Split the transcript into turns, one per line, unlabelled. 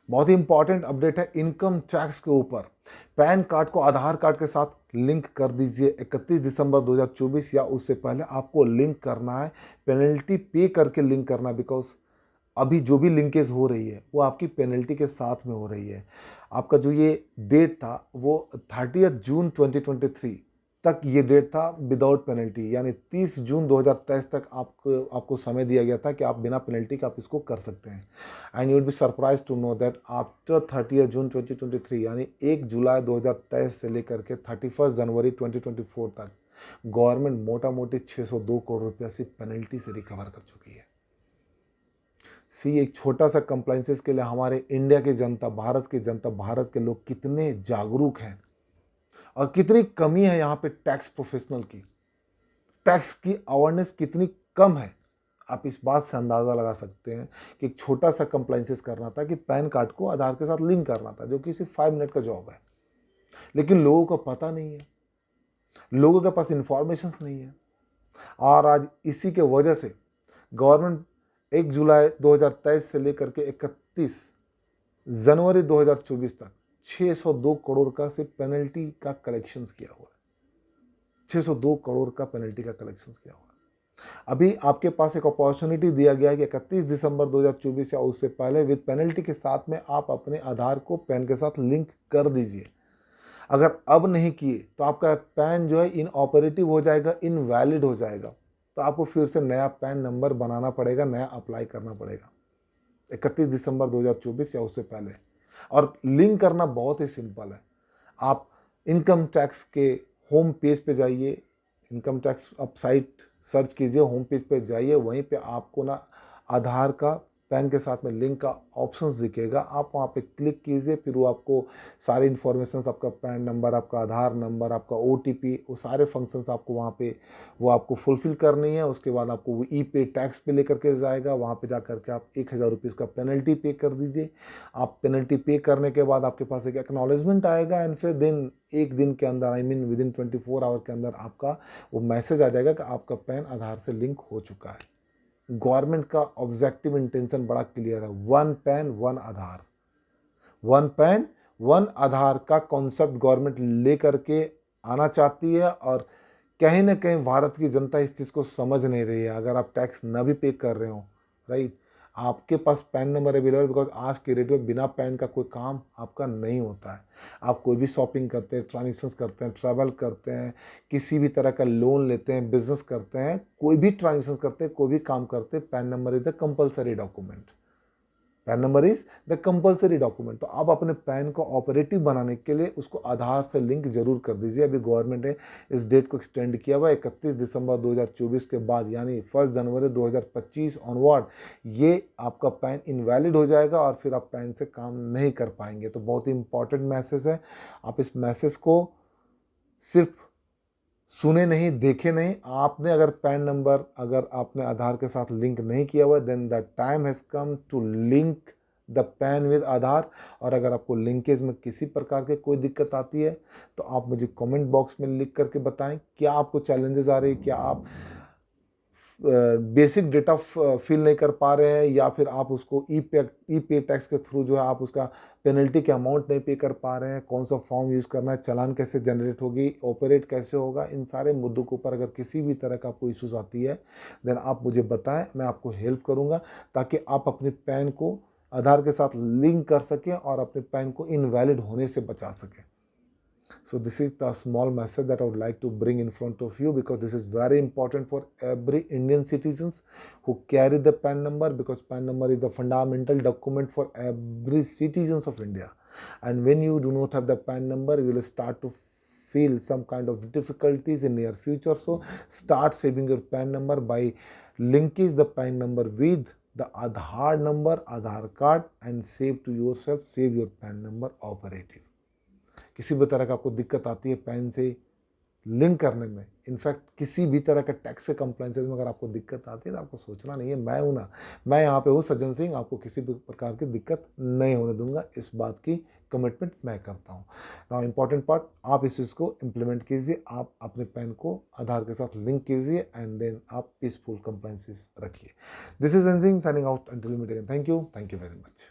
बहुत ही important update है income tax के ऊपर। पैन कार्ड को आधार कार्ड के साथ लिंक कर दीजिए 31 दिसंबर 2024 या उससे पहले आपको लिंक करना है, पेनल्टी पे करके लिंक करना है। बिकॉज अभी जो भी लिंकेज हो रही है वो आपकी पेनल्टी के साथ में हो रही है। आपका जो ये डेट था वो 30 जून 2023 तक ये डेट था विदाउट पेनल्टी, यानी 30 जून 2023 तक आपको समय दिया गया था कि आप बिना पेनल्टी के आप इसको कर सकते हैं। And you will be surprise to know that after 30 June 2023 यानी 1 जुलाई 2023 से लेकर के 31 जनवरी 2024 तक गवर्नमेंट मोटा मोटी 602 करोड़ रुपया सिर्फ पेनल्टी से रिकवर कर चुकी है। एक छोटा सा कंप्लाइंसेस के लिए हमारे इंडिया की जनता, भारत की जनता, भारत के लोग कितने जागरूक हैं और कितनी कमी है यहाँ पे टैक्स प्रोफेशनल की, टैक्स की अवेयरनेस कितनी कम है। आप इस बात से अंदाज़ा लगा सकते हैं कि एक छोटा सा कंप्लाइंसेस करना था कि पैन कार्ड को आधार के साथ लिंक करना था, जो कि सिर्फ 5 मिनट का जॉब है, लेकिन लोगों को पता नहीं है, लोगों के पास इंफॉर्मेशन नहीं है। और आज इसी के वजह से गवर्नमेंट 1 जुलाई 2023 से लेकर के 31 जनवरी 2024 तक 602 करोड़ का सिर्फ पेनल्टी का कलेक्शंस किया हुआ है। 602 करोड़ का पेनल्टी का कलेक्शंस किया हुआ है। अभी आपके पास एक अपॉर्चुनिटी दिया गया है कि 31 दिसंबर 2024 या उससे पहले विद पेनल्टी के साथ में आप अपने आधार को पैन के साथ लिंक कर दीजिए। अगर अब नहीं किए तो आपका पैन जो है इनऑपरेटिव हो जाएगा, इनवैलिड हो जाएगा, तो आपको फिर से नया पैन नंबर बनाना पड़ेगा, नया अप्लाई करना पड़ेगा 31 दिसंबर 2024 या उससे पहले। और लिंक करना बहुत ही सिंपल है। आप इनकम टैक्स के होम पेज पे जाइए, इनकम टैक्स आप साइट सर्च कीजिए, होम पेज पे जाइए, वहीं पे आपको ना आधार का पैन के साथ में लिंक का ऑप्शंस दिखेगा। आप वहाँ पे क्लिक कीजिए, फिर वो आपको सारी इन्फॉर्मेशंस, आपका पैन नंबर, आपका आधार नंबर, आपका OTP, वो सारे फंक्शंस आपको वहाँ पे वो आपको फुलफ़िल करनी है। उसके बाद आपको वो ई-पे टैक्स पे लेकर के जाएगा, वहाँ पे जा कर के आप 1000 रुपीज़ का पेनल्टी पे कर दीजिए। आप पेनल्टी पे करने के बाद आपके पास एक एक्नॉलेजमेंट आएगा एंड फिर एक दिन के अंदर, आई मीन विदिन 24 आवर के अंदर आपका वो मैसेज आ जाएगा कि आपका पैन आधार से लिंक हो चुका है। गवर्नमेंट का ऑब्जेक्टिव इंटेंशन बड़ा क्लियर है, वन पैन वन आधार, वन पैन वन आधार का कॉन्सेप्ट गवर्नमेंट लेकर के आना चाहती है। और कहीं ना कहीं भारत की जनता इस चीज़ को समझ नहीं रही है। अगर आप टैक्स न भी पे कर रहे हो, राइट, आपके पास पैन नंबर अवेलेबल, बिकॉज आज के डेट में बिना पैन का कोई काम आपका नहीं होता है। आप कोई भी शॉपिंग करते हैं, ट्रांजेक्शन्स करते हैं, ट्रैवल करते हैं, किसी भी तरह का लोन लेते हैं, बिजनेस करते हैं, कोई भी ट्रांजेक्शन्स करते हैं, कोई भी काम करते हैं, pan number is the compulsory document. Pan number is the compulsory document. तो आप अपने पैन को ऑपरेटिव बनाने के लिए उसको आधार से लिंक जरूर कर दीजिए। अभी गवर्नमेंट ने इस डेट को एक्सटेंड किया हुआ 31 दिसंबर 2024 के बाद, यानी 1 जनवरी 2025 ऑनवर्ड ये आपका पैन इनवैलिड हो जाएगा और फिर आप पैन से काम नहीं कर पाएंगे। तो बहुत ही इंपॉर्टेंट मैसेज है। आप इस मैसेज को सिर्फ सुने नहीं, देखे नहीं, आपने अगर पैन नंबर अगर आपने आधार के साथ लिंक नहीं किया हुआ, then the time has come to link the PAN with Aadhaar. और अगर आपको लिंकेज में किसी प्रकार के कोई दिक्कत आती है तो आप मुझे कमेंट बॉक्स में लिख करके बताएं, क्या आपको चैलेंजेस आ रही है, क्या आप बेसिक डेटा फिल नहीं कर पा रहे हैं, या फिर आप उसको ई पे टैक्स के थ्रू जो है आप उसका पेनल्टी के अमाउंट नहीं पे कर पा रहे हैं, कौन सा फॉर्म यूज़ करना है, चालान कैसे जनरेट होगी, ऑपरेट कैसे होगा, इन सारे मुद्दों के ऊपर अगर किसी भी तरह का आपको इशूज़ आती है देन आप मुझे बताएं, मैं आपको हेल्प करूंगा ताकि आप अपने पैन को आधार के साथ लिंक कर सकें और अपने पैन को इनवैलिड होने से बचा सकें। So this is the small message that I would like to bring in front of you, because this is very important for every Indian citizens who carry the PAN number, because PAN number is the fundamental document for every citizens of India. And when you do not have the PAN number, you will start to feel some kind of difficulties in near future. So start saving your PAN number by linking the PAN number with the Aadhaar number, Aadhaar card, and save to yourself, save your PAN number operative. किसी भी तरह का आपको दिक्कत आती है pan से link करने में, इनफैक्ट किसी भी तरह का टैक्स से कंप्लाइंसेस में अगर आपको दिक्कत आती है तो आपको सोचना नहीं है, मैं हूँ ना, मैं यहाँ पे हूँ सज्जन सिंह, आपको किसी भी प्रकार की दिक्कत नहीं होने दूंगा, इस बात की कमिटमेंट मैं करता हूँ। नाउ इंपॉर्टेंट पार्ट, आप इस चीज़ को इम्प्लीमेंट कीजिए, आप अपने पैन को आधार के साथ लिंक कीजिए एंड देन आप पीसफुल कंप्लाइंसेस रखिए। This is Singh signing out, until we meet again. Thank you very much.